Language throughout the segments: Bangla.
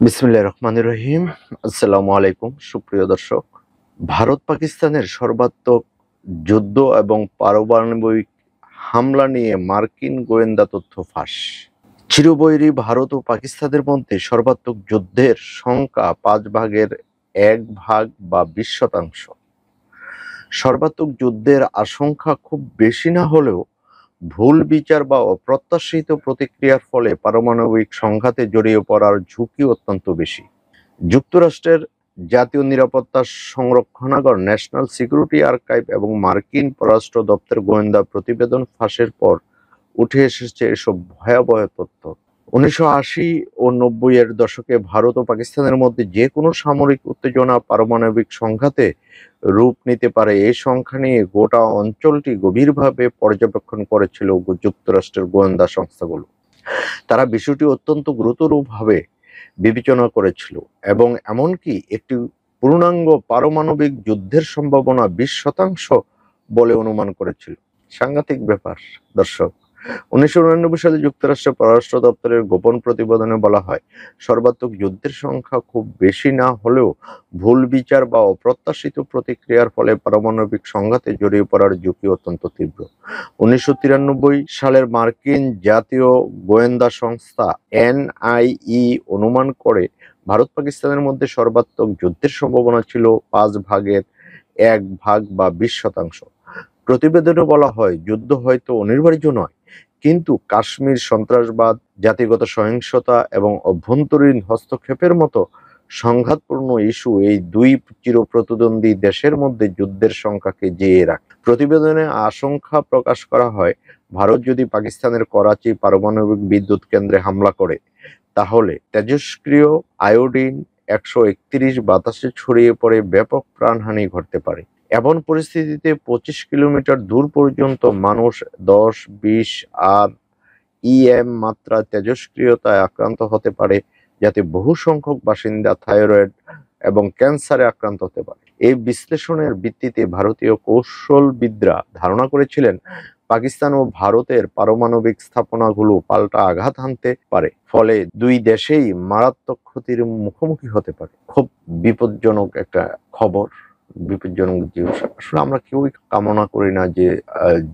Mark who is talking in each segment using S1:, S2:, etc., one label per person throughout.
S1: বিসমিল্লাহির রহমানির রহিম। আসসালামু আলাইকুম সুপ্রিয় দর্শক। ভারত পাকিস্তানের সর্বাত্মক যুদ্ধ এবং পারমাণবিক হামলা নিয়ে মার্কিন গোয়েন্দা তথ্য ফাঁস। চিরবৈরী ভারত ও পাকিস্তানের মধ্যে সর্বাত্মক যুদ্ধের সংখ্যা ৫ ভাগের ১ ভাগ বা ২০%। সর্বাত্মক যুদ্ধের আশঙ্কা খুব বেশি না হলেও ভুল বিচার বা অপ্রত্যাশিত প্রতিক্রিয়ার ফলে পারমাণবিক সংঘাতে জড়িয়ে পড়ার ঝুঁকি অত্যন্ত বেশি। যুক্তরাষ্ট্রের জাতীয় নিরাপত্তা সংরক্ষণাগার ন্যাশনাল সিকিউরিটি আর্কাইভ এবং মার্কিন পররাষ্ট্র দপ্তরের গোয়েন্দা প্রতিবেদন ফাঁসের পর উঠে এসেছে এসব ভয়াবহ তথ্য। ১৯৮০ ও ৯০ এর দশকে ভারত ও পাকিস্তানের মধ্যে যে কোনো সামরিক উত্তেজনা পারমাণবিক সংঘাতে রূপ নিতে পারে এই সংখ্যা নিয়ে গোটা অঞ্চলটি গভীরভাবে পর্যবেক্ষণ করেছিল যুক্তরাষ্ট্রের গোয়েন্দা সংস্থাগুলো। তারা বিষয়টি অত্যন্ত গুরুতরভাবে বিবেচনা করেছিল এবং এমনকি একটি পূর্ণাঙ্গ পারমাণবিক যুদ্ধের সম্ভাবনা ২০% বলে অনুমান করেছিল। সাংঘাতিক ব্যাপার দর্শক। ১৯৮৯ সালে যুক্তরাষ্ট্রের পররাষ্ট্র দপ্তরের গোপন প্রতিবেদনে বলা হয়, সর্বাত্মক যুদ্ধের সংখ্যা খুব বেশি না হলেও ভুল বিচার বা অপ্রত্যাশিত প্রতিক্রিয়ার ফলে পারমাণবিক সংঘাতে জড়িয়ে পড়ার ঝুঁকি অত্যন্ত তীব্র। ১৯৯৩ সালের মার্কিন জাতীয় গোয়েন্দা সংস্থা এনআইই অনুমান করে ভারত পাকিস্তানের মধ্যে সর্বাত্মক যুদ্ধের সম্ভাবনা ছিল ৫ ভাগের ১ ভাগ বা ২০%। প্রতিবেদনে বলা হয়, যুদ্ধ হয়তো অনিবার্য নয়, কিন্তু কাশ্মীর, সন্ত্রাসবাদ, জাতিগত সহিংসতা এবং অভ্যন্তরীণ হস্তক্ষেপের মতো সংঘাতপূর্ণ ইস্যু এই দুই চিরপ্রতিদ্বন্দ্বী দেশের মধ্যে যুদ্ধের সংখ্যাকে জিইয়ে রাখে। প্রতিবেদনে আশঙ্কা প্রকাশ করা হয়, ভারত যদি পাকিস্তানের করাচি পারমাণবিক বিদ্যুৎ কেন্দ্রে হামলা করে, তাহলে তেজস্ক্রিয় আয়োডিন ১৩১ বাতাসে ছড়িয়ে পড়ে ব্যাপক প্রাণহানি ঘটতে পারে। এমন পরিস্থিতিতে ২৫ কিলোমিটার দূর পর্যন্ত মানুষ ১০, ২০ আর ইএম মাত্রা তেজস্ক্রিয়তায় আক্রান্ত হতে পারে, যাতে বহু সংখ্যক বাসিন্দা থাইরয়েড এবং ক্যান্সারে আক্রান্ত হতে পারে। এই বিশ্লেষণের ভিত্তিতে ভারতীয় কৌশলবিদরা ধারণা করেছিলেন, পাকিস্তান ও ভারতের পারমাণবিক স্থাপনাগুলো পাল্টা আঘাত হানতে পারে, ফলে দুই দেশেই মারাত্মক ক্ষতির মুখোমুখি হতে পারে। খুব বিপজ্জনক একটা খবর, বিপজ্জনক জিনিস। আসলে আমরা কেউই কামনা করি না যে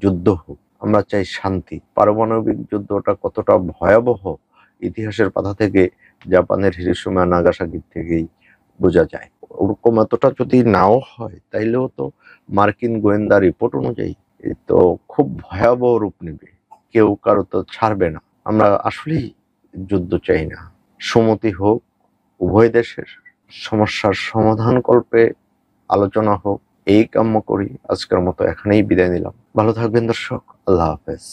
S1: যুদ্ধ হোক, আমরা চাই শান্তি। পারমাণবিক যুদ্ধটা কতটা ভয়াবহ ইতিহাসের পাতা থেকে, জাপানের হিরোশিমা নাগাসাকি থেকেই বোঝা যায়। ওরকম এতটা যদি নাও হয়, তাইলেও তো মার্কিন গোয়েন্দা রিপোর্ট অনুযায়ী তো খুব ভয়াবহ রূপ নেবে। কেউ কারো তো ছাড়বে না। আমরা আসলেই যুদ্ধ চাই না। সুমতি হোক উভয় দেশের, সমস্যার সমাধান কল্পে আলোচনা হোক, এই কাম্য করি। আজকের মতো এখানেই বিদায় নিলাম। ভালো থাকবেন দর্শক। আল্লাহ হাফেজ।